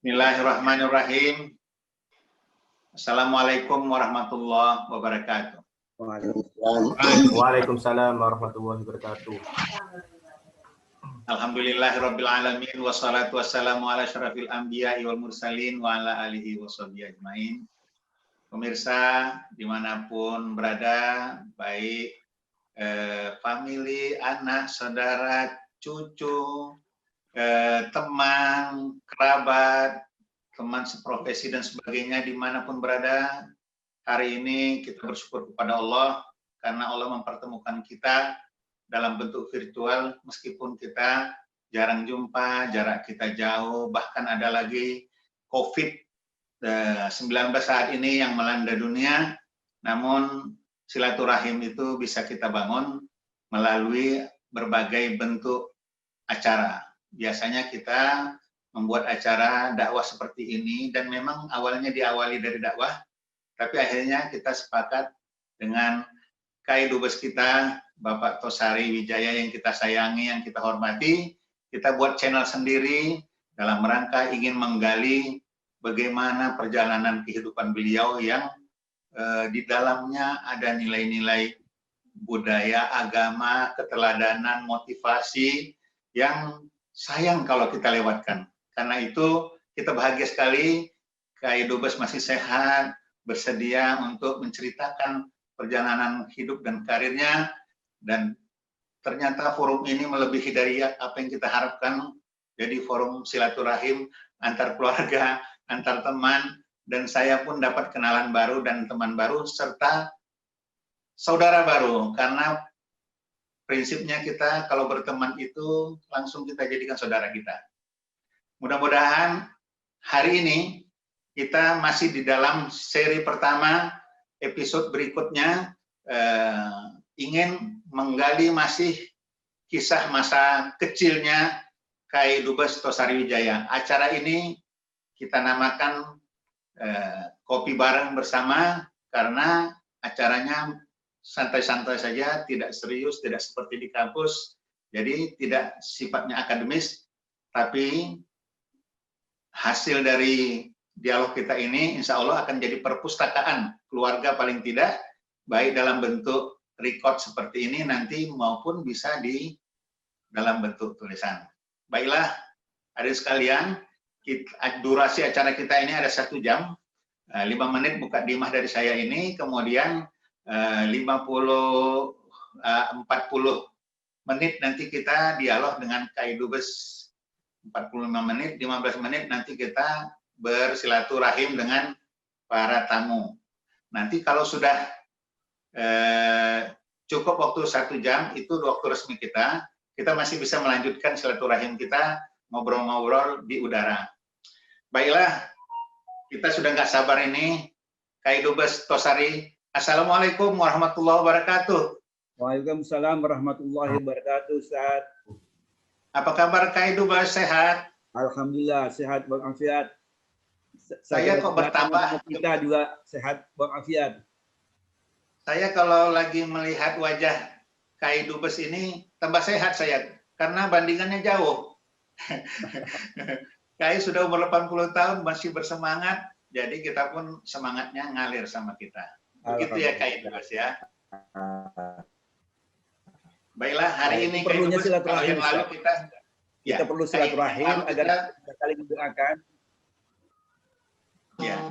Bismillahirrahmanirrahim. Assalamualaikum warahmatullahi wabarakatuh. Waalaikumsalam warahmatullahi wabarakatuh. Alhamdulillahirabbil alamin wassalatu wassalamu ala asyrafil anbiya'i wal mursalin wa ala alihi washabihi ajmain. Pemirsa dimanapun berada, baik famili, anak, saudara, cucu, teman, kerabat, teman seprofesi dan sebagainya dimanapun berada, hari ini kita bersyukur kepada Allah karena Allah mempertemukan kita dalam bentuk virtual meskipun kita jarang jumpa, jarak kita jauh, bahkan ada lagi COVID-19 saat ini yang melanda dunia, namun silaturahim itu bisa kita bangun melalui berbagai bentuk acara. Biasanya kita membuat acara dakwah seperti ini dan memang awalnya diawali dari dakwah, tapi akhirnya kita sepakat dengan Kai Dubes kita, Bapak Tosari Wijaya yang kita sayangi, yang kita hormati, kita buat channel sendiri dalam rangka ingin menggali bagaimana perjalanan kehidupan beliau yang di dalamnya ada nilai-nilai budaya, agama, keteladanan, motivasi yang sayang kalau kita lewatkan. Karena itu kita bahagia sekali Kai Dubes masih sehat, bersedia untuk menceritakan perjalanan hidup dan karirnya, dan ternyata forum ini melebihi dari apa yang kita harapkan. Jadi forum silaturahim antar keluarga, antar teman, dan saya pun dapat kenalan baru dan teman baru serta saudara baru, karena prinsipnya kita kalau berteman itu langsung kita jadikan saudara kita. Mudah-mudahan hari ini kita masih di dalam seri pertama, episode berikutnya ingin menggali masih kisah masa kecilnya Kai Dubes Tosari Wijaya. Acara ini kita namakan kopi bareng bersama karena acaranya santai-santai saja, tidak serius, tidak seperti di kampus, jadi tidak sifatnya akademis, tapi hasil dari dialog kita ini insya Allah akan jadi perpustakaan keluarga paling tidak, baik dalam bentuk record seperti ini nanti maupun bisa di dalam bentuk tulisan. Baiklah, adik sekalian, durasi acara kita ini ada 1 jam, 5 menit buka dimah dari saya ini, kemudian 40 menit nanti kita dialog dengan Kai Dubes, 45 menit, 15 menit nanti kita bersilaturahim dengan para tamu. Nanti kalau sudah cukup waktu 1 jam, itu waktu resmi kita masih bisa melanjutkan silaturahim kita, ngobrol-ngobrol di udara. Baiklah, kita sudah nggak sabar ini, Kai Dubes Tosari. Assalamualaikum warahmatullahi wabarakatuh. Waalaikumsalam warahmatullahi wabarakatuh, Ustaz. Apa kabar Kai Dubes, sehat? Alhamdulillah, sehat walafiat. Saya kok bertambah. Kita juga sehat walafiat. Saya kalau lagi melihat wajah Kai Dubes ini tambah sehat saya, karena bandingannya jauh. Kai sudah umur 80 tahun masih bersemangat, jadi kita pun semangatnya ngalir sama kita. Begitu ya Kai Dubes ya. Baiklah, hari ini Kai Dubes, kalau yang lalu kita perlu silaturahim agar kita saling mendoakan. Ya.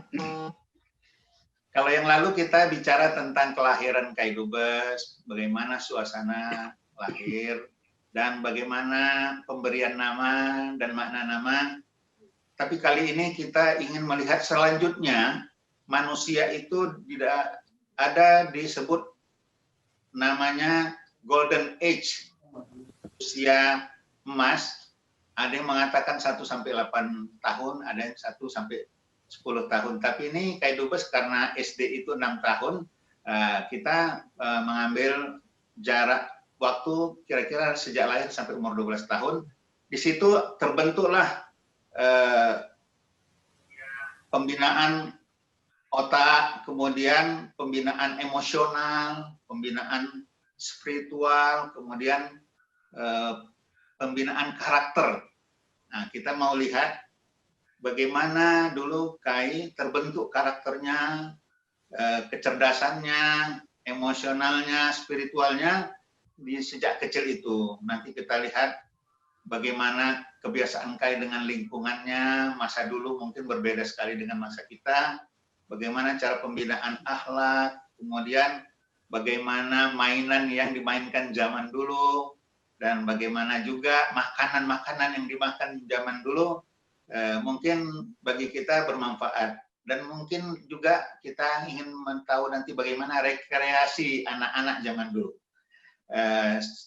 Kalau yang lalu kita bicara tentang kelahiran Kai Dubes, bagaimana suasana lahir, dan bagaimana pemberian nama dan makna nama. Tapi kali ini kita ingin melihat selanjutnya, manusia itu tidak ada disebut namanya Golden Age, usia emas. Ada yang mengatakan 1 sampai 8 tahun, ada yang 1 sampai 10 tahun. Tapi ini Kai Dubes karena SD itu 6 tahun, kita mengambil jarak waktu kira-kira sejak lahir sampai umur 12 tahun. Di situ terbentuklah pembinaan otak, kemudian pembinaan emosional, pembinaan spiritual, kemudian pembinaan karakter. Nah, kita mau lihat bagaimana dulu Kai terbentuk karakternya, kecerdasannya, emosionalnya, spiritualnya sejak kecil itu. Nanti kita lihat bagaimana kebiasaan Kai dengan lingkungannya, masa dulu mungkin berbeda sekali dengan masa kita, bagaimana cara pembinaan akhlak, kemudian bagaimana mainan yang dimainkan zaman dulu, dan bagaimana juga makanan-makanan yang dimakan zaman dulu, mungkin bagi kita bermanfaat. Dan mungkin juga kita ingin tahu nanti bagaimana rekreasi anak-anak zaman dulu.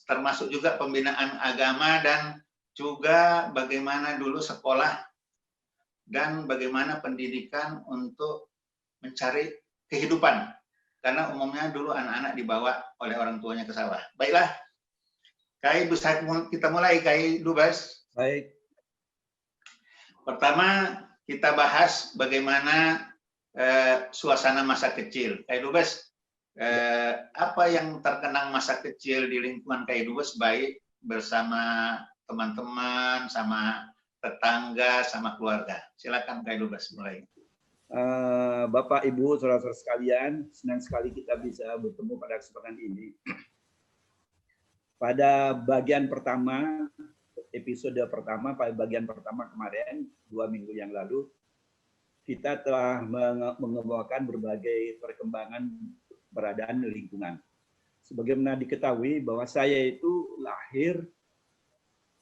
Termasuk juga pembinaan agama dan juga bagaimana dulu sekolah dan bagaimana pendidikan untuk mencari kehidupan. Karena umumnya dulu anak-anak dibawa oleh orang tuanya ke sawah. Baiklah, Kai, bisa kita mulai, Kai Dubes. Baik. Pertama, kita bahas bagaimana suasana masa kecil. Kai Dubes, apa yang terkenang masa kecil di lingkungan Kai Dubes, baik bersama teman-teman, sama tetangga, sama keluarga? Silakan Kai Dubes mulai. Bapak, Ibu, saudara-saudara sekalian, senang sekali kita bisa bertemu pada kesempatan ini. Pada bagian pertama, episode pertama, pada bagian pertama kemarin, 2 minggu yang lalu, kita telah mengemukakan berbagai perkembangan keberadaan lingkungan. Sebagaimana diketahui bahwa saya itu lahir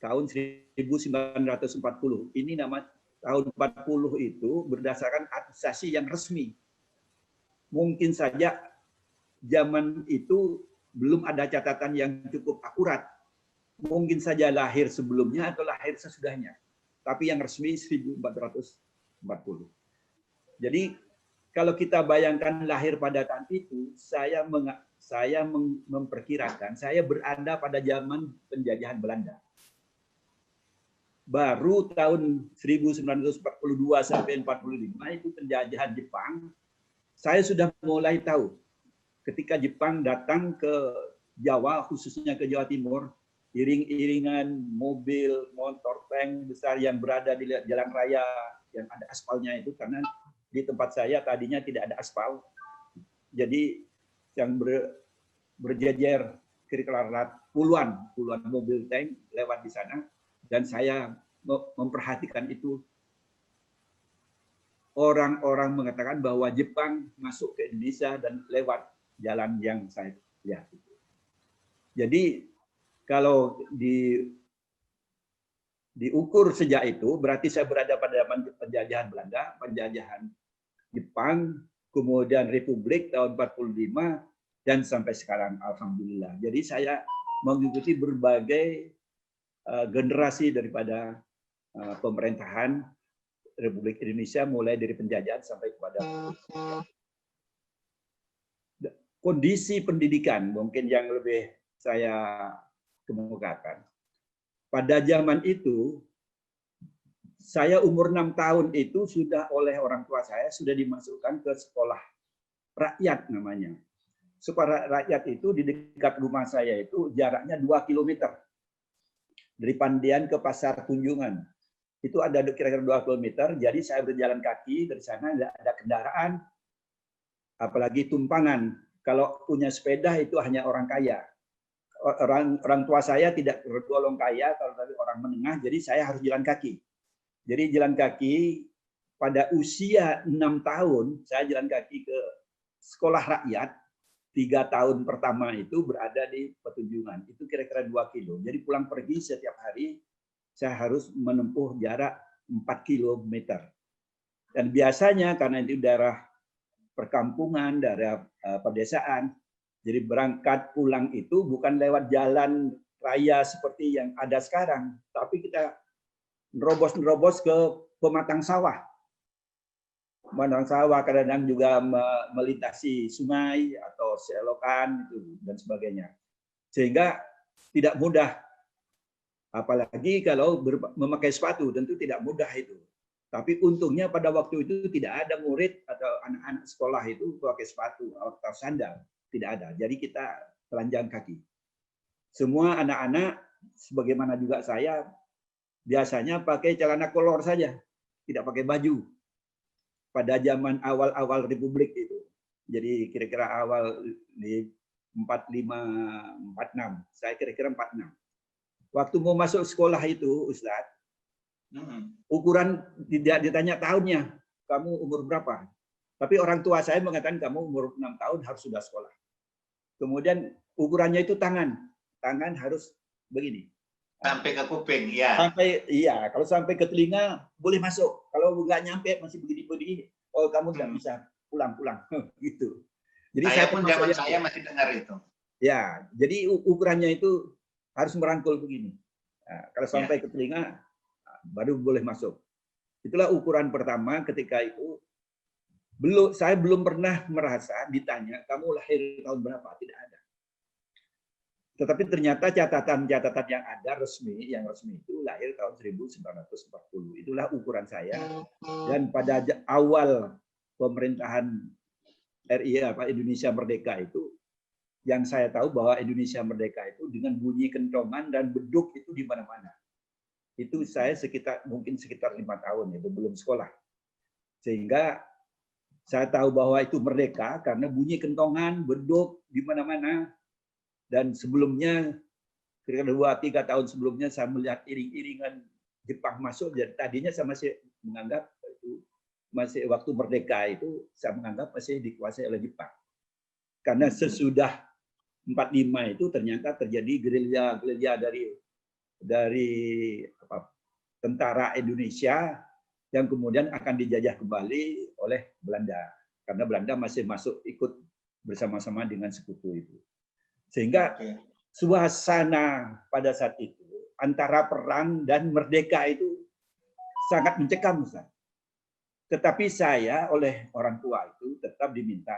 tahun 1940. Ini nama tahun 40 itu berdasarkan administrasi yang resmi. Mungkin saja zaman itu belum ada catatan yang cukup akurat. Mungkin saja lahir sebelumnya atau lahir sesudahnya. Tapi yang resmi 1440. Jadi kalau kita bayangkan lahir pada tahun itu, saya memperkirakan saya berada pada zaman penjajahan Belanda. Baru tahun 1942 sampai 45 itu penjajahan Jepang, saya sudah mulai tahu ketika Jepang datang ke Jawa, khususnya ke Jawa Timur, iring-iringan mobil, motor, tank besar yang berada di jalan raya yang ada aspalnya itu, karena di tempat saya tadinya tidak ada aspal. Jadi yang berjejer kira-kira puluhan mobil tank lewat di sana, dan saya memperhatikan itu. Orang-orang mengatakan bahwa Jepang masuk ke Indonesia dan lewat jalan yang saya lihat. Jadi kalau diukur sejak itu, berarti saya berada pada zaman penjajahan Belanda, penjajahan Jepang, kemudian Republik tahun 45, dan sampai sekarang, alhamdulillah. Jadi saya mengikuti berbagai generasi daripada pemerintahan Republik Indonesia, mulai dari penjajahan sampai kepada kondisi pendidikan mungkin yang lebih saya kemukakan. Pada zaman itu, saya umur 6 tahun itu sudah oleh orang tua saya sudah dimasukkan ke sekolah rakyat namanya. Sekolah rakyat itu di dekat rumah saya itu jaraknya 2 km. Dari Pandian ke Pasar Tunjungan. Itu ada kira-kira 2 km, jadi saya berjalan kaki dari sana, tidak ada kendaraan, apalagi tumpangan. Kalau punya sepeda itu hanya orang kaya. Orang tua saya tidak tergolong kaya, kalau tadi orang menengah, jadi saya harus jalan kaki. Jadi jalan kaki pada usia 6 tahun, saya jalan kaki ke sekolah rakyat. 3 tahun pertama itu berada di Petunjungan. Itu kira-kira 2 kilo. Jadi pulang pergi setiap hari, saya harus menempuh jarak 4 km. Dan biasanya karena itu daerah perkampungan, daerah pedesaan, jadi berangkat pulang itu bukan lewat jalan raya seperti yang ada sekarang, tapi kita nerobos ke pematang sawah. Pematang sawah kadang-kadang juga melintasi sungai atau selokan dan sebagainya. Sehingga tidak mudah. Apalagi kalau memakai sepatu, tentu tidak mudah itu. Tapi untungnya pada waktu itu tidak ada murid atau anak-anak sekolah itu pakai sepatu atau sandal. Tidak ada. Jadi kita telanjang kaki. Semua anak-anak, sebagaimana juga saya, biasanya pakai celana kolor saja. tidak pakai baju pada zaman awal-awal Republik itu. Jadi kira-kira awal di 45, 46. Saya kira-kira 46. Waktu mau masuk sekolah itu, Ustadz, ukuran tidak ditanya tahunnya, kamu umur berapa? Tapi orang tua saya mengatakan kamu umur 6 tahun harus sudah sekolah. Kemudian ukurannya itu tangan harus begini. Sampai ke kuping, ya. Kalau sampai ke telinga boleh masuk. Kalau nggak nyampe masih begini-begini, oh kamu nggak bisa pulang gitu. Jadi Saya pun zaman saya masih dengar itu. Ya, jadi ukurannya itu harus merangkul begini. Nah, kalau sampai ke telinga baru boleh masuk. Itulah ukuran pertama. Ketika itu saya belum pernah merasa ditanya kamu lahir tahun berapa, tidak ada. Tetapi ternyata catatan-catatan yang resmi itu lahir tahun 1940. Itulah ukuran saya. Dan pada awal pemerintahan Indonesia Merdeka itu, yang saya tahu bahwa Indonesia Merdeka itu dengan bunyi kentongan dan beduk itu di mana-mana. Itu saya mungkin sekitar 5 tahun itu belum sekolah. Sehingga saya tahu bahwa itu merdeka karena bunyi kentongan, beduk di mana-mana. Dan sebelumnya, kira-kira 2-3 tahun sebelumnya saya melihat iring-iringan Jepang masuk. Dan tadinya saya masih menganggap itu masih waktu merdeka itu saya menganggap masih dikuasai oleh Jepang. Karena sesudah 45 itu ternyata terjadi gerilya dari tentara Indonesia yang kemudian akan dijajah kembali oleh Belanda. Karena Belanda masih masuk ikut bersama-sama dengan sekutu itu. Sehingga suasana pada saat itu antara perang dan merdeka itu sangat mencekam, Ustaz. Tetapi saya oleh orang tua itu tetap diminta,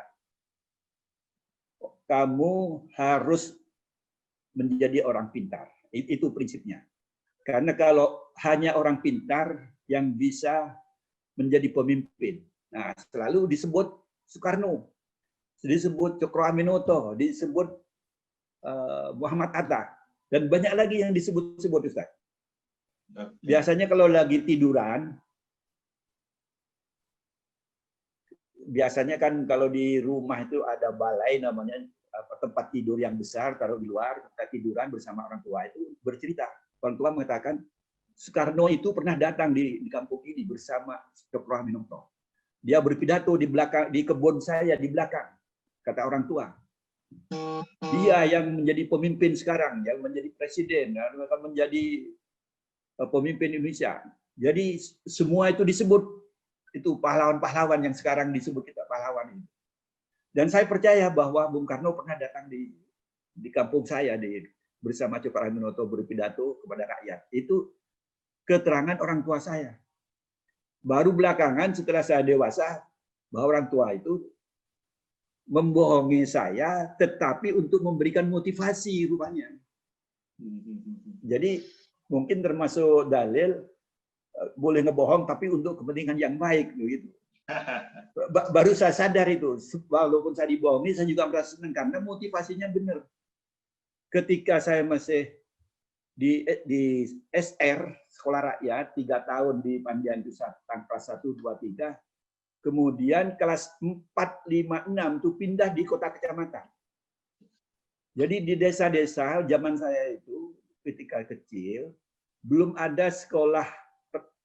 kamu harus menjadi orang pintar. Itu prinsipnya. Karena kalau hanya orang pintar yang bisa menjadi pemimpin. Nah, selalu disebut Soekarno, disebut Cokro Aminoto, disebut Muhammad Hatta, dan banyak lagi yang disebut-sebut, Ustaz. Biasanya kalau lagi tiduran, biasanya kan kalau di rumah itu ada balai namanya tempat tidur yang besar, taruh di luar, kita tiduran bersama orang tua itu bercerita. Orang tua mengatakan Soekarno itu pernah datang di kampung ini bersama Cokro Aminoto. Dia berpidato di belakang, di kebun saya di belakang, kata orang tua. Dia yang menjadi pemimpin sekarang, yang menjadi presiden, yang akan menjadi pemimpin Indonesia. Jadi semua itu disebut, itu pahlawan-pahlawan yang sekarang disebut kita pahlawan ini. Dan saya percaya bahwa Bung Karno pernah datang di kampung saya bersama Cokro Aminoto berpidato kepada rakyat. Itu keterangan orang tua saya. Baru belakangan setelah saya dewasa, bahwa orang tua itu membohongi saya, tetapi untuk memberikan motivasi rupanya. Jadi mungkin termasuk dalil boleh ngebohong, tapi untuk kepentingan yang baik, begitu. Baru saya sadar itu, walaupun saya dibohongi, saya juga merasa senang karena motivasinya benar. Ketika saya masih di SR, Sekolah Rakyat, 3 tahun di Pandian itu kelas 1, 2, 3, kemudian kelas 4, 5, 6 itu pindah di kota kecamatan. Jadi di desa-desa zaman saya itu ketika kecil belum ada sekolah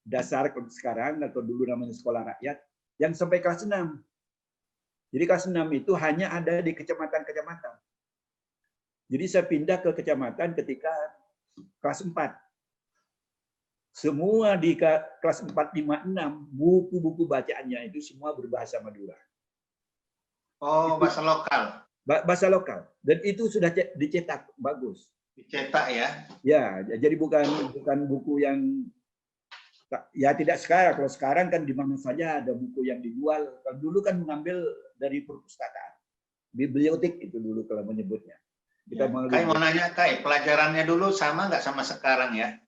dasar sekarang atau dulu namanya sekolah rakyat yang sampai kelas 6. Jadi kelas 6 itu hanya ada di kecamatan-kecamatan. Jadi saya pindah ke kecamatan ketika kelas 4. Semua di kelas 4, 5, 6, buku-buku bacaannya itu semua berbahasa Madura. Oh, bahasa lokal. Bahasa lokal. Dan itu sudah dicetak bagus. Dicetak ya? Ya, jadi bukan buku yang ya tidak sekarang. Kalau sekarang kan di mana saja ada buku yang dijual. Kalau dulu kan mengambil dari perpustakaan. Bibliotek itu dulu kalau menyebutnya. Kita mau nanya, Kai, pelajarannya dulu sama nggak sama sekarang ya?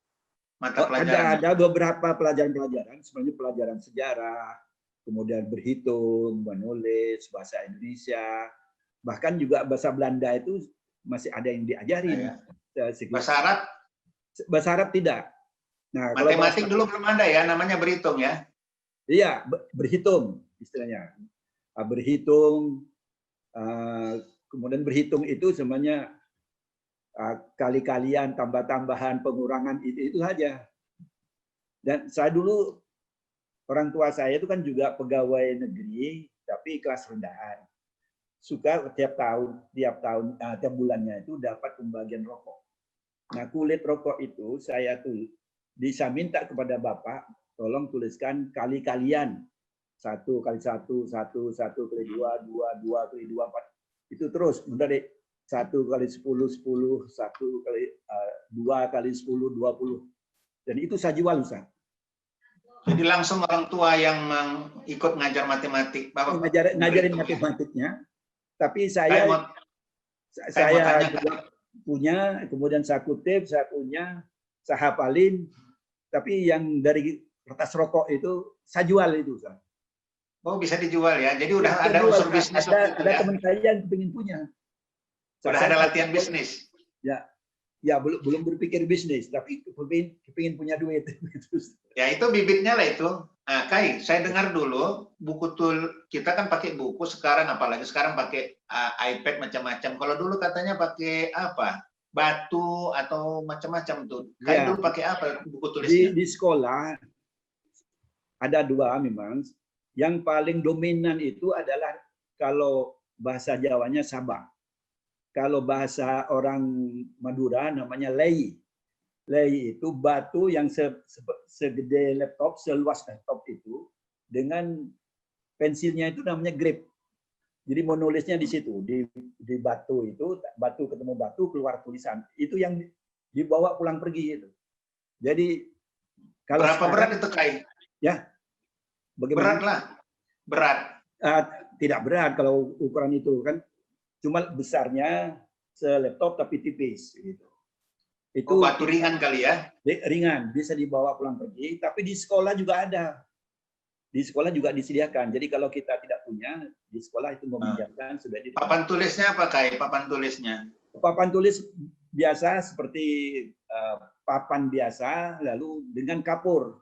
Mata pelajaran. Ada beberapa pelajaran-pelajaran, sebenarnya pelajaran sejarah, kemudian berhitung, menulis, bahasa Indonesia, bahkan juga bahasa Belanda itu masih ada yang diajarin. Bahasa Arab? Bahasa Arab tidak. Nah, matematik dulu belum ada ya, namanya berhitung ya? Iya, berhitung istilahnya. Berhitung, kemudian berhitung itu semuanya kali-kalian, tambah-tambahan, pengurangan itu saja. Dan saya dulu, orang tua saya itu kan juga pegawai negeri, tapi kelas rendahan. Suka tiap bulannya itu dapat pembagian rokok. Nah, kulit rokok itu saya tuh bisa minta kepada Bapak, tolong tuliskan kali-kalian. 1 kali 1, 1, 1 kali 2, 2, 2 kali 2, 4. Itu terus, dari 1 kali 10, 10, 1 kali 2 kali 10, 20. Dan itu saya jual, Ustaz. Jadi langsung orang tua yang ikut ngajar matematik. Bapak ngajarin matematiknya, tapi saya juga punya, kemudian saya kutip, saya punya, saya hafalin, tapi yang dari kertas rokok itu saya jual itu, Ustaz. Oh, bisa dijual ya. Jadi udah ada unsur bisnis. Ada teman saya yang ingin punya. Udah ada latihan bisnis. Ya belum berpikir bisnis, tapi kepingin punya duit. Ya itu bibitnya lah itu. Nah, Kai, saya dengar dulu buku kita kan pakai buku sekarang, apalagi sekarang pakai iPad macam-macam. Kalau dulu katanya pakai apa? Batu atau macam-macam tuh. Kai dulu pakai apa buku tulisnya? Di sekolah ada 2 memang. Yang paling dominan itu adalah kalau bahasa Jawanya Sabang. Kalau bahasa orang Madura namanya lei. Lei itu batu yang segede laptop, seluas laptop itu, dengan pensilnya itu namanya grip. Jadi mau nulisnya di situ, di batu itu, batu ketemu batu, keluar tulisan. Itu yang dibawa pulang pergi itu. Jadi kalau berapa berat itu, Kai? Ya, bagaimana? Berat lah. Berat. Tidak berat kalau ukuran itu kan. Cuma besarnya se-laptop tapi tipis gitu. Itu batu ringan kali ya? Ringan, bisa dibawa pulang pergi, tapi di sekolah juga ada. Di sekolah juga disediakan. Jadi kalau kita tidak punya, di sekolah itu meminjamkan sudah di. Papan tulisnya apa, Kai? Papan tulisnya? Papan tulis biasa seperti papan biasa, lalu dengan kapur,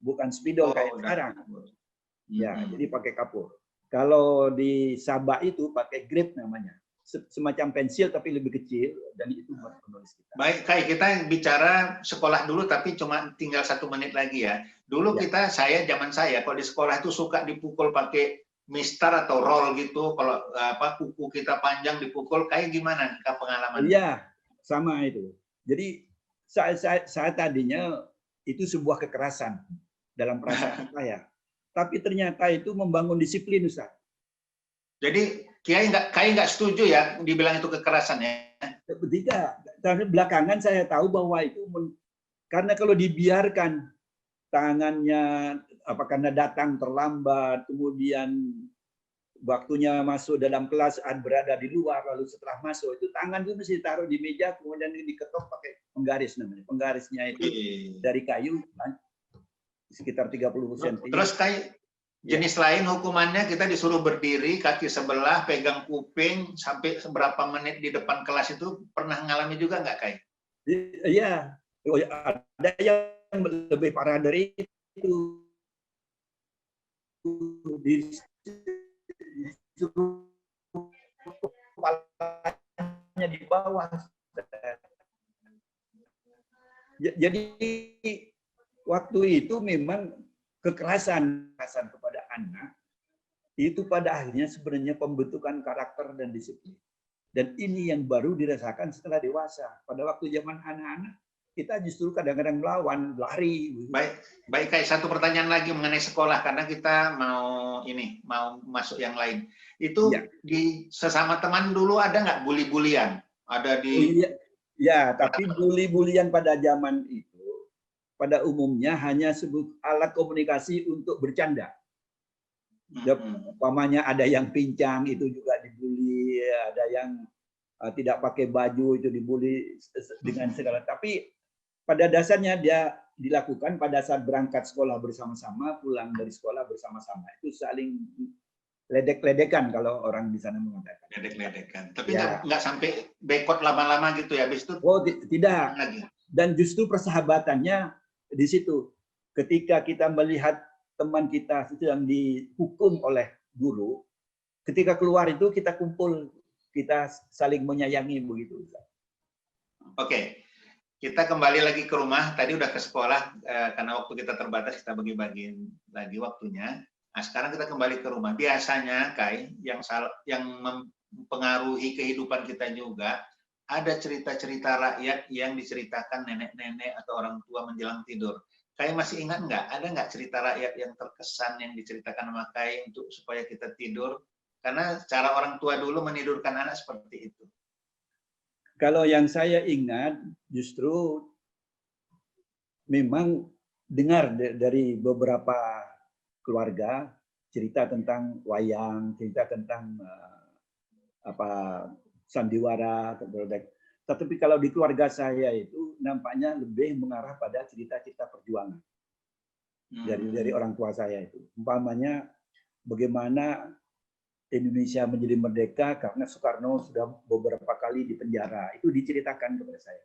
bukan spidol kayak sekarang. Ya, jadi pakai kapur. Kalau di Sabah itu pakai grip namanya. Semacam pensil tapi lebih kecil, dan itu buat penulis kita. Baik, Kai, kita bicara sekolah dulu tapi cuma tinggal 1 menit lagi ya. Dulu zaman saya kalau di sekolah itu suka dipukul pakai mister atau roll gitu. Kalau kuku kita panjang dipukul, kayak gimana pengalaman? Iya, sama itu. Jadi saya tadinya itu sebuah kekerasan dalam perasaan saya. Tapi ternyata itu membangun disiplin, Ustaz. Jadi Kiai nggak setuju ya dibilang itu kekerasan ya? Tidak. Tapi belakangan saya tahu bahwa itu karena kalau dibiarkan tangannya karena datang terlambat, kemudian waktunya masuk dalam kelas berada di luar, lalu setelah masuk itu tangan itu mesti taruh di meja, kemudian diketok pakai penggaris namanya. Penggarisnya itu dari kayu sekitar 30 cm. Terus Kai, jenis lain hukumannya kita disuruh berdiri, kaki sebelah, pegang kuping, sampai seberapa menit di depan kelas itu, pernah ngalami juga nggak, Kai? Iya, ada yang lebih parah dari itu. Kepalanya di bawah. Jadi waktu itu memang kekerasan kepada anak itu pada akhirnya sebenarnya pembentukan karakter dan disiplin. Dan ini yang baru dirasakan setelah dewasa. Pada waktu zaman anak-anak kita justru kadang-kadang melawan, lari. Baik, Kai, satu pertanyaan lagi mengenai sekolah karena kita mau masuk yang lain. Itu di sesama teman dulu ada nggak bully-bulian? Ada di? Ya, tapi bully-bulian pada zaman itu pada umumnya hanya sebut alat komunikasi untuk bercanda. Umpamanya ada yang pincang itu juga dibully, ada yang tidak pakai baju itu dibully dengan segala. Tapi pada dasarnya dia dilakukan pada saat berangkat sekolah bersama-sama, pulang dari sekolah bersama-sama. Itu saling ledek-ledekan kalau orang di sana mengatakan. Ledek-ledekan. Tapi nggak sampai bekot lama-lama gitu ya, habis itu? Oh, tidak. Dan justru persahabatannya di situ. Ketika kita melihat teman kita sedang dihukum oleh guru, ketika keluar itu kita kumpul, kita saling menyayangi begitu. Oke, kita kembali lagi ke rumah. Tadi udah ke sekolah karena waktu kita terbatas, kita bagi-bagi lagi waktunya. Nah, sekarang kita kembali ke rumah. Biasanya, Kai, yang mempengaruhi kehidupan kita juga, ada cerita-cerita rakyat yang diceritakan nenek-nenek atau orang tua menjelang tidur. Kai masih ingat nggak? Ada nggak cerita rakyat yang terkesan yang diceritakan sama Kai untuk supaya kita tidur? Karena cara orang tua dulu menidurkan anak seperti itu. Kalau yang saya ingat, justru memang dengar dari beberapa keluarga cerita tentang wayang, cerita tentang sandiwara, tetapi kalau di keluarga saya itu nampaknya lebih mengarah pada cerita-cerita perjuangan dari orang tua saya itu. Umpamanya bagaimana Indonesia menjadi merdeka karena Soekarno sudah beberapa kali dipenjara, itu diceritakan kepada saya.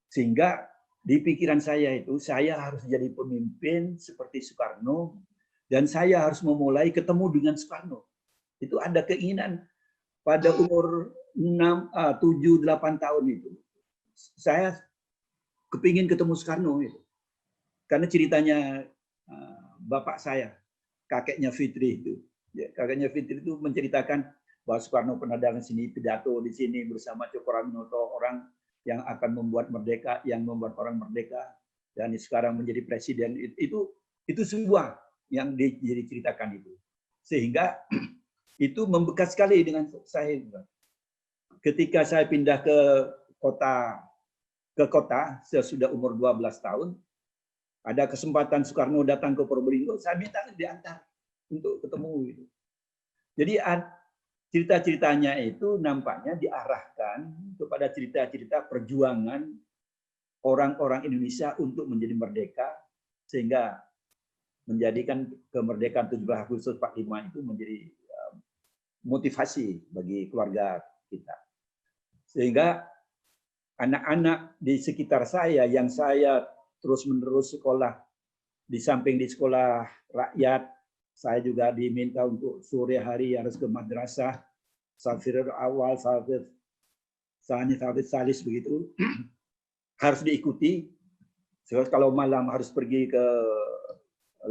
Sehingga di pikiran saya itu, saya harus jadi pemimpin seperti Soekarno, dan saya harus memulai ketemu dengan Soekarno. Itu ada keinginan pada umur 7-8 tahun itu. Saya kepingin ketemu Soekarno itu. Karena ceritanya bapak saya, kakeknya Fitri itu. Ya, kakeknya Fitri itu menceritakan bahwa Soekarno pernah datang sini, pidato di sini bersama Cokroaminoto, orang yang akan membuat merdeka, yang membuat orang merdeka, dan sekarang menjadi presiden. Itu semua yang diceritakan itu. Sehingga itu membekas sekali dengan saya. Ketika saya pindah ke kota, saya sudah umur 12 tahun, ada kesempatan Soekarno datang ke Probolinggo, saya minta diantar untuk ketemu itu. Jadi cerita-ceritanya itu nampaknya diarahkan kepada cerita-cerita perjuangan orang-orang Indonesia untuk menjadi merdeka, sehingga menjadikan kemerdekaan 17 Agustus 45 itu menjadi motivasi bagi keluarga kita. Sehingga anak-anak di sekitar saya yang saya terus-menerus sekolah, di samping di sekolah rakyat, saya juga diminta untuk sore hari harus ke madrasah, safir awal, safir sani, safir salis begitu, harus diikuti. Kalau malam harus pergi ke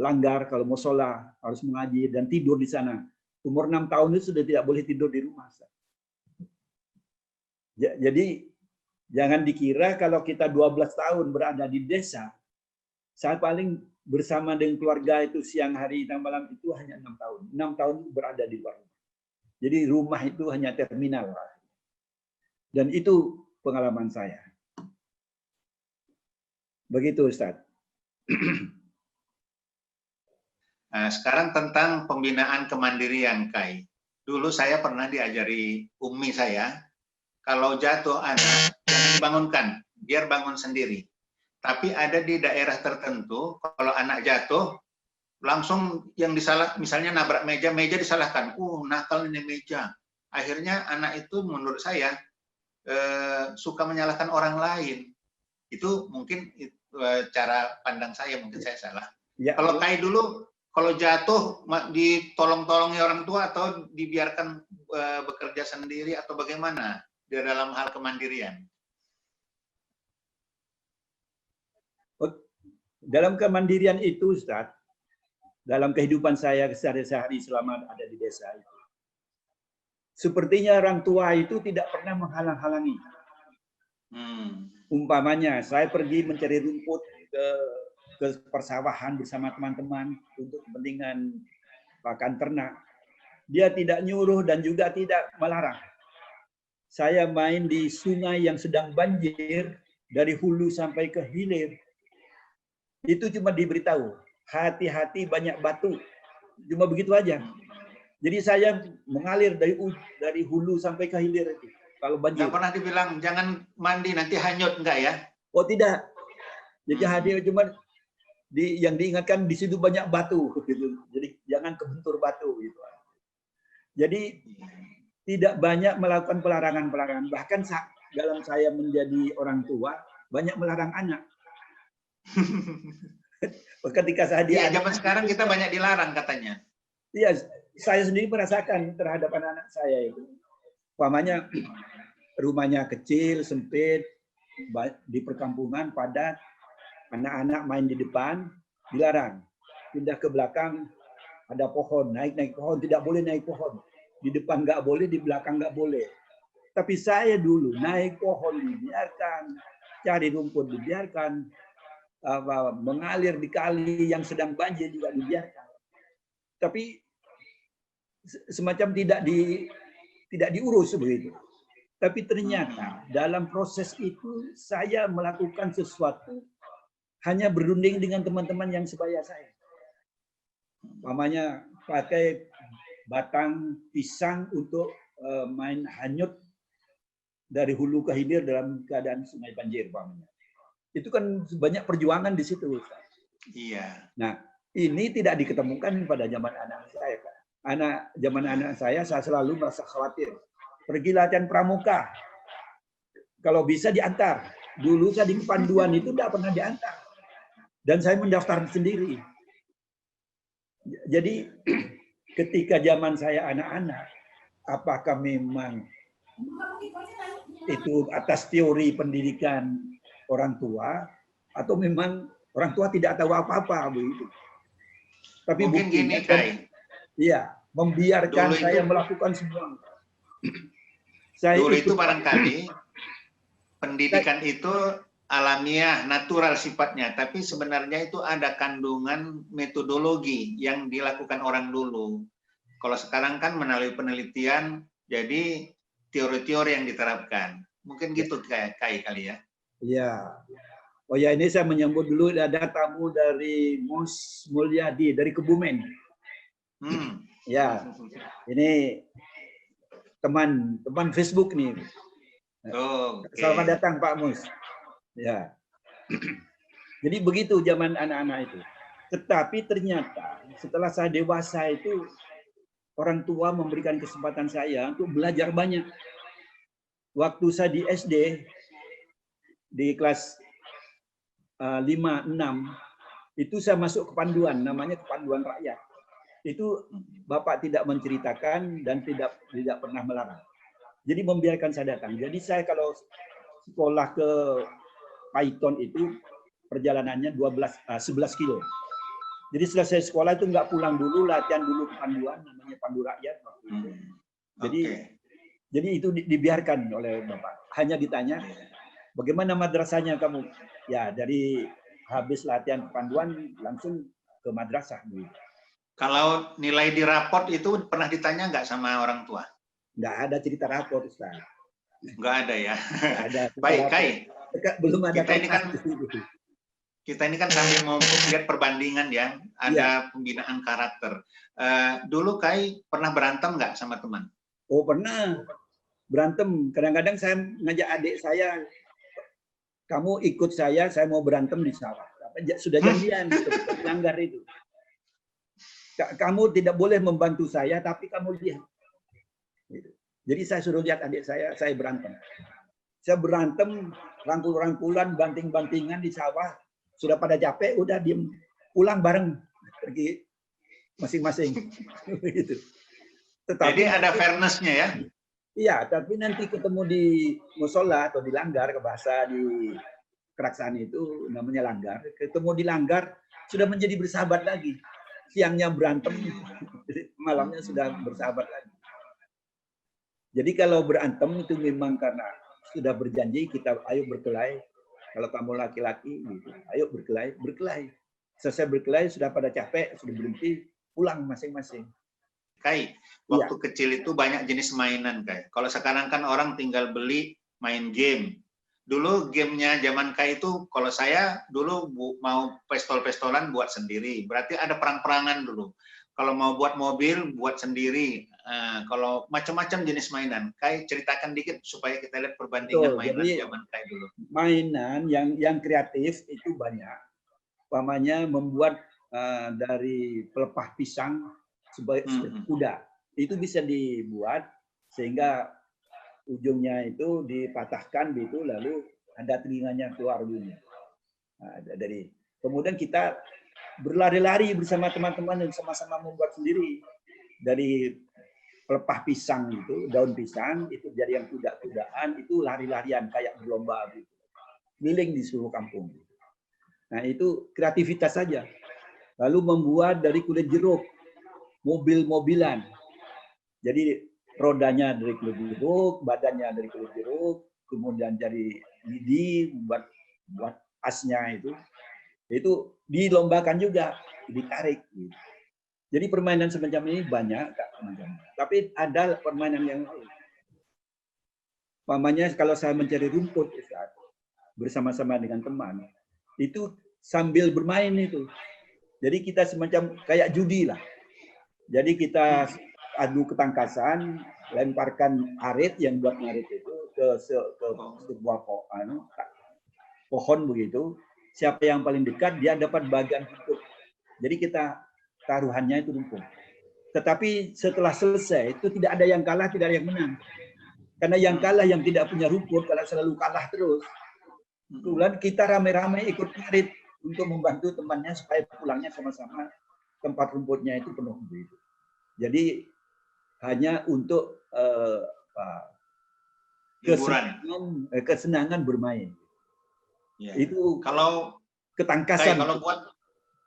langgar, kalau mau sholat harus mengaji dan tidur di sana. Umur 6 tahun itu sudah tidak boleh tidur di rumah. Jadi jangan dikira kalau kita 12 tahun berada di desa, saya paling bersama dengan keluarga itu siang hari dan malam itu hanya 6 tahun. 6 tahun berada di luar rumah. Jadi rumah itu hanya terminal. Dan itu pengalaman saya. Begitu, Ustaz. Nah, sekarang tentang pembinaan kemandirian, Kai. Dulu saya pernah diajari umi saya, kalau jatuh anak, jangan dibangunkan, biar bangun sendiri. Tapi ada di daerah tertentu, kalau anak jatuh, langsung yang disalah, misalnya nabrak meja, meja disalahkan. Nakal ini meja. Akhirnya anak itu menurut saya suka menyalahkan orang lain. Itu mungkin cara pandang saya, mungkin saya salah. Ya, kalau Kai dulu, kalau jatuh ditolong-tolongi orang tua atau dibiarkan bekerja sendiri atau bagaimana di dalam hal kemandirian? Dalam kemandirian itu, Ustaz, dalam kehidupan saya sehari-hari selama ada di desa itu, sepertinya orang tua itu tidak pernah menghalang-halangi. Umpamanya, saya pergi mencari rumput ke persawahan bersama teman-teman untuk kepentingan pakan ternak. Dia tidak nyuruh dan juga tidak melarang. Saya main di sungai yang sedang banjir, dari hulu sampai ke hilir. Itu cuma diberitahu, hati-hati banyak batu. Cuma begitu aja. Jadi saya mengalir dari hulu sampai ke hilir itu. Kalau banjir. Nggak pernah dibilang jangan mandi nanti hanyut, enggak ya? Oh tidak. Jadi hadir cuma yang diingatkan di situ banyak batu gitu. Jadi jangan kebentur batu gitu. Jadi tidak banyak melakukan pelarangan-pelarangan. Bahkan dalam saya menjadi orang tua banyak melarang anak. Ketika saya Iya, diajak, zaman sekarang kita banyak dilarang katanya. iya, saya sendiri merasakan terhadap anak-anak saya itu. Umpamanya rumahnya kecil, sempit, di perkampungan padat, anak-anak main di depan, dilarang. Pindah ke belakang, ada pohon, naik pohon, tidak boleh naik pohon. Di depan nggak boleh, di belakang nggak boleh. Tapi saya dulu naik pohon dibiarkan, cari rumput dibiarkan, mengalir di kali yang sedang banjir juga dibiarkan. Tapi semacam tidak diurus begitu. Tapi ternyata dalam proses itu saya melakukan sesuatu hanya berunding dengan teman-teman yang sebaya saya. Umpamanya pakai batang pisang untuk main hanyut dari hulu ke hilir dalam keadaan sungai banjir, umpamanya. Itu kan banyak perjuangan di situ, Ustaz. Iya. Nah, ini tidak diketemukan pada zaman anak saya. Zaman anak saya selalu merasa khawatir. Pergi latihan pramuka, kalau bisa diantar. Dulu saya di kepanduan itu tidak pernah diantar. Dan saya mendaftar sendiri. Jadi ketika zaman saya anak-anak, apakah memang itu atas teori pendidikan orang tua, atau memang orang tua tidak tahu apa-apa begitu. Tapi Mungkin buktinya, gini, Kai. Iya, membiarkan Dulu saya itu- melakukan semua. Saya Dulu itu ikut barangkali pendidikan itu alamiah, natural sifatnya, tapi sebenarnya itu ada kandungan metodologi yang dilakukan orang dulu. Kalau sekarang kan melalui penelitian, jadi teori-teori yang diterapkan. Mungkin gitu kayak kali ya. Iya. Oh ya, ini saya menyambut dulu ada tamu dari Mus Mulyadi dari Kebumen. Ya, ini teman Facebook nih. Oh, okay. Selamat datang Pak Mus. Ya. Jadi begitu zaman anak-anak itu. Tetapi ternyata setelah saya dewasa itu orang tua memberikan kesempatan saya untuk belajar banyak. Waktu saya di SD di kelas 5, 6 itu saya masuk kepanduan, namanya kepanduan rakyat. Itu Bapak tidak menceritakan dan tidak pernah melarang. Jadi membiarkan saya datang. Jadi saya kalau sekolah ke Python itu perjalanannya 11 kilo. Jadi selesai sekolah itu nggak pulang dulu, latihan dulu kepanduan, namanya pandu rakyat. Jadi itu dibiarkan oleh Bapak. Hanya ditanya, bagaimana madrasahnya kamu? Ya, dari habis latihan kepanduan langsung ke madrasah. Kalau nilai di raport itu pernah ditanya nggak sama orang tua? Nggak ada cerita raport, Ustaz. Nggak ada ya. Nggak ada. Baik, Kai. Belum ada. Kita ini kan sambil mau lihat perbandingan ya, ada pembinaan karakter. Dulu Kai pernah berantem nggak sama teman? Oh pernah berantem. Kadang-kadang saya ngajak adik saya, kamu ikut saya mau berantem di sawah. Sudah janjian, langgar itu. Kamu tidak boleh membantu saya, tapi kamu lihat. Jadi saya suruh lihat adik saya berantem. Saya berantem, rangkul-rangkulan, banting-bantingan di sawah. Sudah pada capek, udah diem, pulang bareng, pergi masing-masing. Begitu. Jadi ada fairness-nya ya? Iya, tapi nanti ketemu di musola atau di langgar, ke bahasa di Keraksaan itu namanya langgar. Ketemu di langgar, sudah menjadi bersahabat lagi. Siangnya berantem, malamnya sudah bersahabat lagi. Jadi kalau berantem itu memang karena sudah berjanji, kita ayo berkelahi. Kalau kamu laki-laki, gitu, ayo berkelahi. Selesai berkelahi, sudah pada capek, sudah berhenti, pulang masing-masing. Kai, waktu kecil itu banyak jenis mainan, Kai. Kalau sekarang kan orang tinggal beli, main game. Dulu gamenya zaman Kai itu, kalau saya dulu mau pistol-pistolan buat sendiri. Berarti ada perang-perangan dulu. Kalau mau buat mobil, buat sendiri. Kalau macam-macam jenis mainan. Kai ceritakan dikit supaya kita lihat perbandingan mainan zaman Kai dulu. Mainan yang kreatif itu banyak. Umpamanya membuat dari pelepah pisang sebagai kuda. Itu bisa dibuat sehingga ujungnya itu dipatahkan gitu, lalu ada telinganya keluar dulunya. Nah, Kemudian kita berlari-lari bersama teman-teman dan sama-sama membuat sendiri dari pelepah pisang itu, daun pisang itu jadi yang kuda-kudaan itu lari-larian kayak berlomba gitu. Keliling di seluruh kampung. Nah, itu kreativitas saja. Lalu membuat dari kulit jeruk mobil-mobilan. Jadi rodanya dari kulit jeruk, badannya dari kulit jeruk, kemudian dari lidi buat asnya itu dilombakan juga, ditarik. Jadi permainan semacam ini banyak, tapi ada permainan yang lain. Umpamanya kalau saya mencari rumput bersama-sama dengan teman, itu sambil bermain itu. Jadi kita semacam kayak judi lah. Jadi kita adu ketangkasan, lemparkan arit yang buat ngarit itu ke sebuah pohon begitu. Siapa yang paling dekat dia dapat bagian rumput. Jadi kita taruhannya itu rumput. Tetapi setelah selesai itu tidak ada yang kalah, tidak ada yang menang. Karena yang kalah yang tidak punya rumput kalau selalu kalah terus. Kemudian kita rame-rame ikut ngarit untuk membantu temannya supaya pulangnya sama-sama tempat rumputnya itu penuh begitu. Jadi hanya untuk kesenangan bermain. Ya. Itu kalau ketangkasan. Kalau buat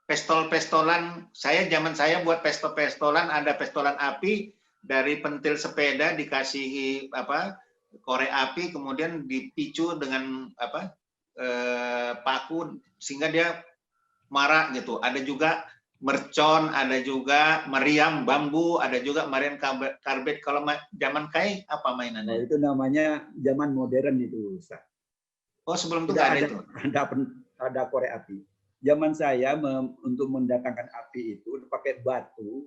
pestol-pestolan, zaman saya buat pestol-pestolan, ada pestolan api dari pentil sepeda dikasih korek api, kemudian dipicu dengan paku sehingga dia marak gitu. Ada juga mercon, ada juga meriam bambu, ada juga meriam karbit. Kalau zaman Kai apa mainannya? Itu namanya zaman modern itu, Ustaz. Oh, sebelum itu nggak ada itu? Ada korek api. Zaman saya untuk mendatangkan api itu pakai batu,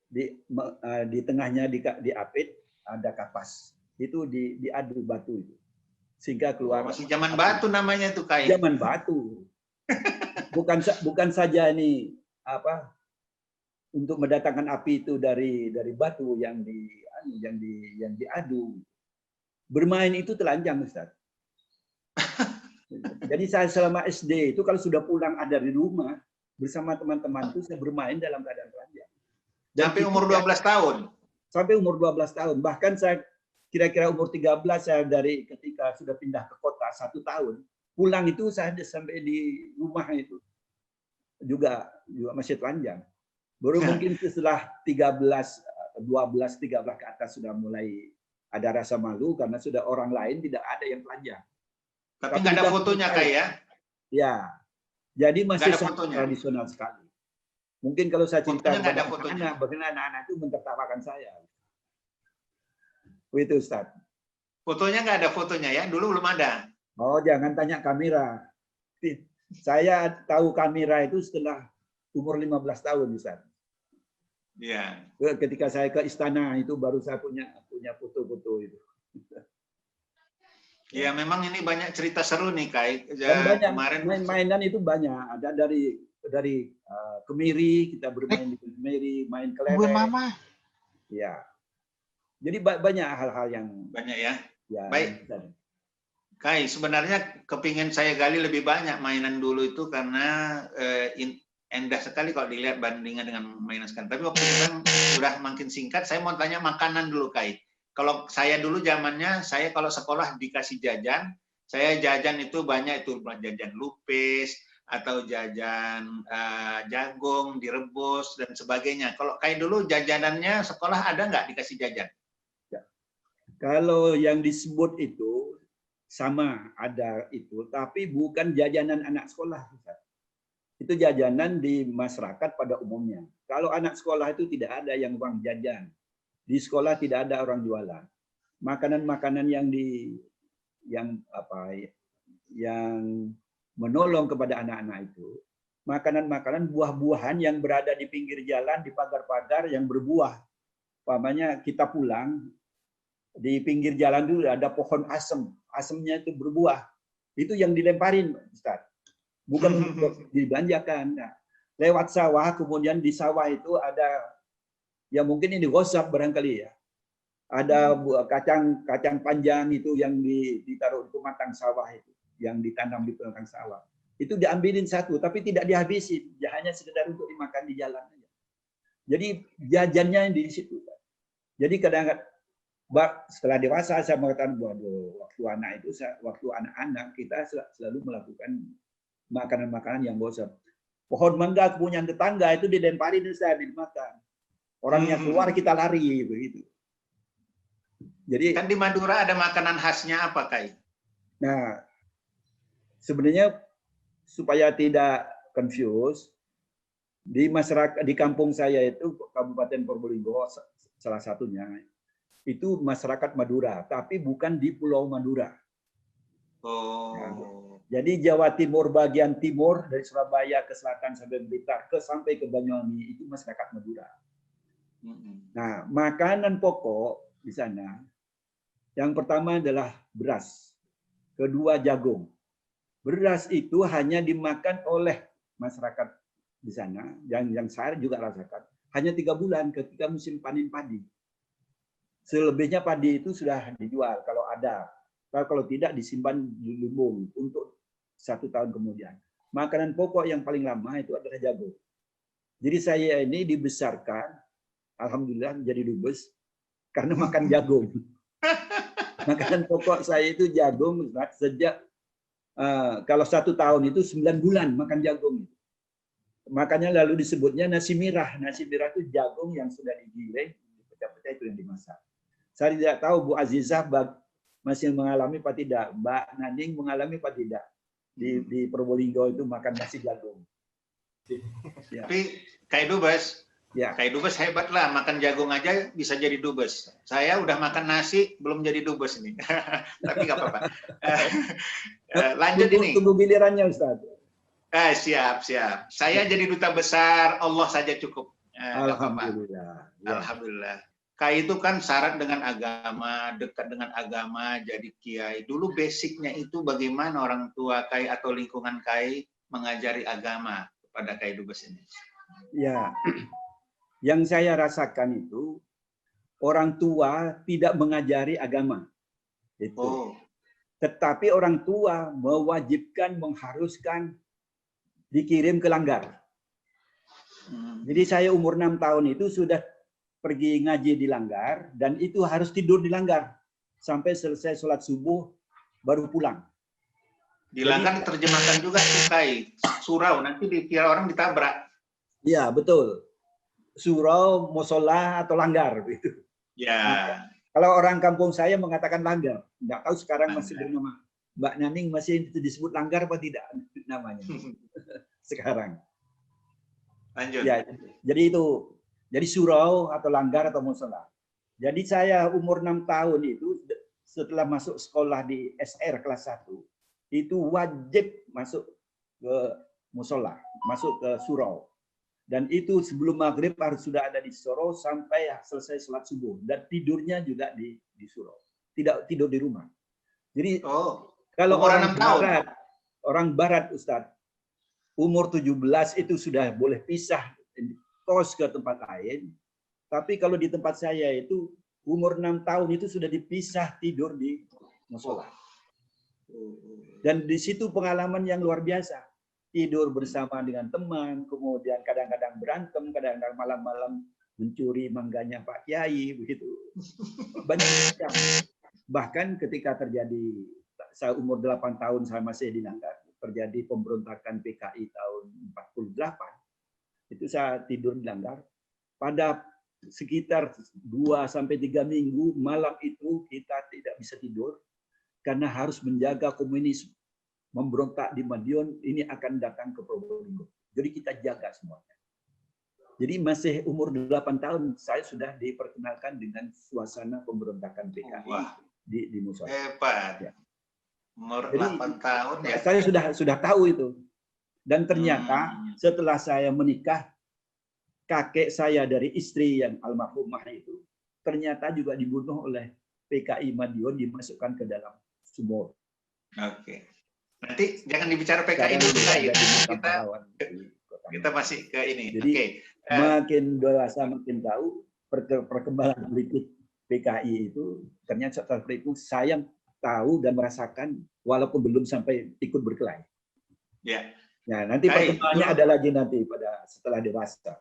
di tengahnya diapit ada kapas. Itu diadu batu itu. Sehingga keluar. Masih zaman batu namanya itu Kai. Zaman batu. Bukan saja ini untuk mendatangkan api itu dari batu yang diadu. Bermain itu telanjang, Ustaz. Jadi saya selama SD itu kalau sudah pulang ada di rumah bersama teman-teman itu saya bermain dalam keadaan telanjang. Sampai umur 12 tahun. Sampai umur 12 tahun. Bahkan saya kira-kira umur 13 saya dari ketika sudah pindah ke kota 1 tahun. Pulang itu saya sampai di rumah itu juga masih telanjang. Baru mungkin setelah 13 ke atas sudah mulai ada rasa malu karena sudah orang lain tidak ada yang telanjang. Tapi nggak ada fotonya Kak ya? Ya, jadi masih tradisional sekali. Mungkin kalau saya cerita bagaimana anak-anak itu mentertawakan saya. Itu Ustaz. Fotonya nggak ada fotonya ya? Dulu belum ada. Oh, jangan tanya kamera. Saya tahu kamera itu setelah umur 15 tahun, Ustaz. Iya. Ketika saya ke istana itu baru saya punya foto-foto itu. Ya, memang ini banyak cerita seru nih, Kai. Banyak kemarin mainan itu banyak. Ada dari kemiri, kita bermain di kemiri, main kelereng. Mama. Ya. Jadi banyak hal-hal yang banyak ya. Ya. Baik. Kai, sebenarnya kepingin saya gali lebih banyak mainan dulu itu karena indah sekali kalau dilihat bandingan dengan mainan sekarang. Tapi waktu itu kan sudah makin singkat, saya mau tanya makanan dulu, Kai. Kalau saya dulu zamannya, saya kalau sekolah dikasih jajan, saya jajan itu banyak itu jajan lupis atau jajan jagung direbus dan sebagainya. Kalau kayak dulu jajanannya sekolah ada nggak dikasih jajan? Ya. Kalau yang disebut itu sama ada itu, tapi bukan jajanan anak sekolah. Itu jajanan di masyarakat pada umumnya. Kalau anak sekolah itu tidak ada yang uang jajan. Di sekolah tidak ada orang jualan. Makanan-makanan yang menolong kepada anak-anak itu, makanan-makanan buah-buahan yang berada di pinggir jalan, di pagar-pagar yang berbuah. Umpamanya kita pulang, di pinggir jalan dulu ada pohon asem. Asemnya itu berbuah. Itu yang dilemparin, Ustaz. Bukan untuk dibelanjakan. Nah, lewat sawah, kemudian di sawah itu ada ya mungkin ini gosap barangkali ya. Ada kacang panjang itu yang ditaruh di pematang sawah itu, yang ditanam di pematang sawah. itu diambilin satu, tapi tidak dihabisin, ya hanya sekedar untuk dimakan di jalan aja. Jadi jajannya di situ. Jadi kadang-kadang setelah dewasa saya mengatakan, waduh, waktu anak-anak kita selalu melakukan makanan-makanan yang bosan. Pohon mangga kepunyaan tetangga itu dilemparin saya dimakan. Orangnya keluar kita lari begitu. Jadi kan di Madura ada makanan khasnya apa, Kai? nah, sebenarnya supaya tidak confuse, di masyarakat di kampung saya itu Kabupaten Probolinggo salah satunya itu masyarakat Madura, tapi bukan di Pulau Madura. Oh. Nah, jadi Jawa Timur bagian timur dari Surabaya ke selatan sampai Blitar sampai ke Banyuwangi itu masyarakat Madura. Nah, makanan pokok di sana yang pertama adalah beras, kedua jagung. Beras itu hanya dimakan oleh masyarakat di sana, yang saya juga rasakan, hanya 3 bulan ketika musim panen padi. Selebihnya padi itu sudah dijual kalau ada. Kalau tidak disimpan di lumbung untuk 1 tahun kemudian. Makanan pokok yang paling lama itu adalah jagung. Jadi saya ini dibesarkan, alhamdulillah menjadi dubes karena makan jagung. Makanan pokok saya itu jagung sejak kalau 1 tahun itu 9 bulan makan jagung. Makanya lalu disebutnya nasi mirah. Nasi mirah itu jagung yang sudah digiling, dipecah-pecah itu yang dimasak. Saya tidak tahu Bu Azizah masih mengalami apa tidak, Mbak Naning mengalami apa tidak di Probolinggo itu makan nasi jagung. Ya. Tapi Kai Dubes, Ya. Kai Dubes hebat lah, makan jagung aja bisa jadi dubes. Saya udah makan nasi belum jadi dubes ini. Tapi nggak apa-apa. Lanjut ini. Tunggu gilirannya Ustaz. Siap. Saya jadi duta besar, Allah saja cukup. Alhamdulillah. Ya. Alhamdulillah. Kai itu kan syarat dengan agama, dekat dengan agama, jadi kiai. Dulu basicnya itu bagaimana orang tua Kai atau lingkungan Kai mengajari agama kepada Kai Dubes ini? Ya, yang saya rasakan itu orang tua tidak mengajari agama. Itu. Tetapi orang tua mewajibkan, mengharuskan dikirim ke langgar. Jadi saya umur 6 tahun itu sudah pergi ngaji di langgar dan itu harus tidur di langgar sampai selesai sholat subuh baru pulang. Di langgar terjemahkan juga Kai, surau, nanti dikira orang ditabrak. Iya, betul. Surau, musola atau langgar gitu. Ya. Nah, kalau orang kampung saya mengatakan langgar. Enggak tahu sekarang masih bernama Mbak Naning masih disebut langgar apa tidak namanya sekarang. Lanjut. Ya, jadi surau atau langgar atau musola. Jadi saya umur 6 tahun itu setelah masuk sekolah di SR kelas 1 itu wajib masuk ke musola, masuk ke surau. Dan itu sebelum maghrib harus sudah ada di surau sampai selesai sholat subuh. Dan tidurnya juga di surau. Tidak tidur di rumah. Jadi kalau orang barat Ustadz, umur 17 itu sudah boleh pisah kos ke tempat lain. Tapi kalau di tempat saya itu umur 6 tahun itu sudah dipisah tidur di musola. Dan di situ pengalaman yang luar biasa. Tidur bersama dengan teman, kemudian kadang-kadang berantem, kadang-kadang malam-malam mencuri mangganya Pak Kiai, begitu. Banyak macam. Bahkan ketika terjadi, saya umur 8 tahun saya masih di langgar, terjadi pemberontakan PKI tahun 48, itu saya tidur di langgar. Pada sekitar 2-3 minggu malam itu kita tidak bisa tidur karena harus menjaga komunisme. Memberontak di Madiun ini akan datang ke Probolinggo. Jadi kita jaga semuanya. Jadi masih umur 8 tahun saya sudah diperkenalkan dengan suasana pemberontakan PKI di musola. Hebat. Ya. Umur 8 tahun ya. Saya sudah tahu itu. Dan ternyata setelah saya menikah, kakek saya dari istri yang almarhumah itu ternyata juga dibunuh oleh PKI Madiun, dimasukkan ke dalam sumur. Oke. Nanti jangan dibicara PKI dulu ya. Kita masih ke ini. Jadi makin dewasa makin tahu perkembangan politik PKI itu ternyata seperti itu saya tahu dan merasakan walaupun belum sampai ikut berkelahi. Ya. Nah, nanti Kai, perkembangannya dulu, ada lagi nanti pada setelah dewasa.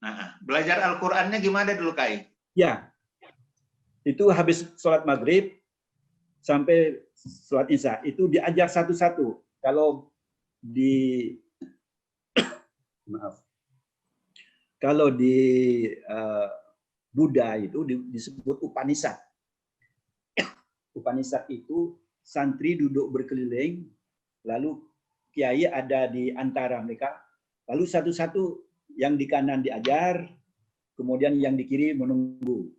nah, belajar Al-Qur'annya gimana dulu, Kai? Ya, itu habis sholat maghrib sampai sholat isya itu diajar satu-satu. Kalau di maaf, kalau di Buddha itu disebut Upanishad. Upanishad itu santri duduk berkeliling, lalu kiai ada di antara mereka, lalu satu-satu yang di kanan diajar, kemudian yang di kiri menunggu.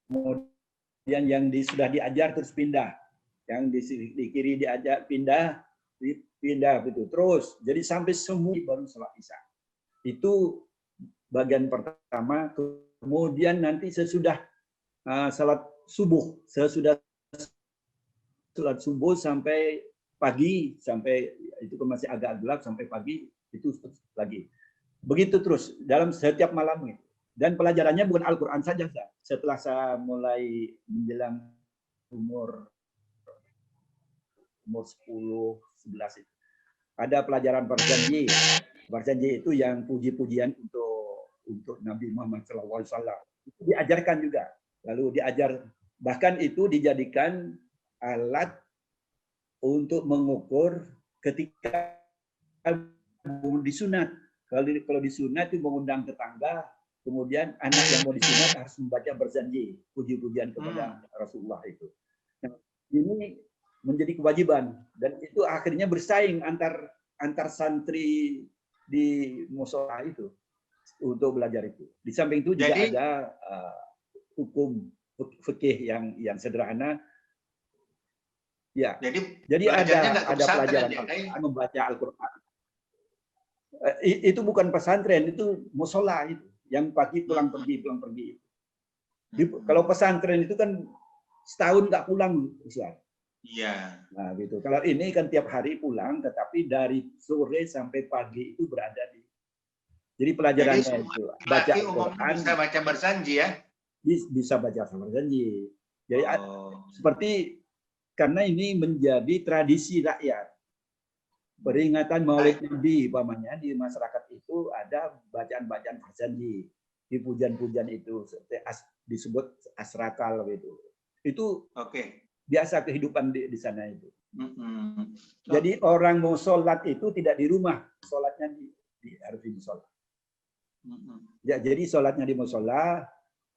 Kemudian yang sudah diajar terus pindah, yang di kiri diajar pindah gitu terus. Jadi sampai semua baru sholat isya. Itu bagian pertama. Kemudian nanti sesudah sholat subuh, sampai pagi, sampai itu masih agak gelap sampai pagi itu lagi. Begitu terus dalam setiap malam itu. Dan pelajarannya bukan Al-Quran saja. Setelah saya mulai menjelang umur 10, 11 itu. Ada pelajaran berjanji. Berjanji itu yang puji-pujian untuk Nabi Muhammad SAW. Itu diajarkan juga. Lalu diajar, bahkan itu dijadikan alat untuk mengukur ketika disunat. Kalau disunat itu mengundang tetangga, kemudian anak yang mau disunat harus membaca berjanji, puji-pujian kepada Rasulullah itu. Nah, ini menjadi kewajiban dan itu akhirnya bersaing antar santri di musola itu untuk belajar itu. Di samping itu juga ada hukum fikih yang sederhana. Ya. Jadi ada pelajaran Al-Quran, membaca Al-Quran. Itu bukan pesantren, itu musola itu. Yang pagi pulang pergi. Kalau pesantren itu kan setahun nggak pulang, Ustaz. Iya. Nah, gitu. Kalau ini kan tiap hari pulang, tetapi dari sore sampai pagi itu berada di. Jadi pelajarannya jadi, itu baca Al-Quran. Bisa baca berjanji ya? Bisa baca berjanji. Jadi seperti karena ini menjadi tradisi rakyat. Peringatan Maulid Nabi, umpamanya di masyarakat itu ada bacaan-bacaan berjanji, di pujian-pujian itu disebut asrakal gitu. Itu biasa kehidupan di sana itu. Jadi orang mau sholat itu tidak di rumah, sholatnya harus di musola. Ya, jadi sholatnya di musola.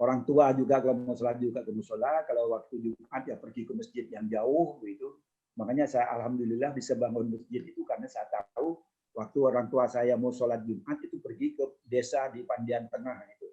Orang tua juga kalau mau sholat juga ke musola. Kalau waktu Jumat ya pergi ke masjid yang jauh gitu. Makanya saya alhamdulillah bisa bangun masjid itu karena saya tahu waktu orang tua saya mau sholat Jumat itu pergi ke desa di Pandian Tengah itu.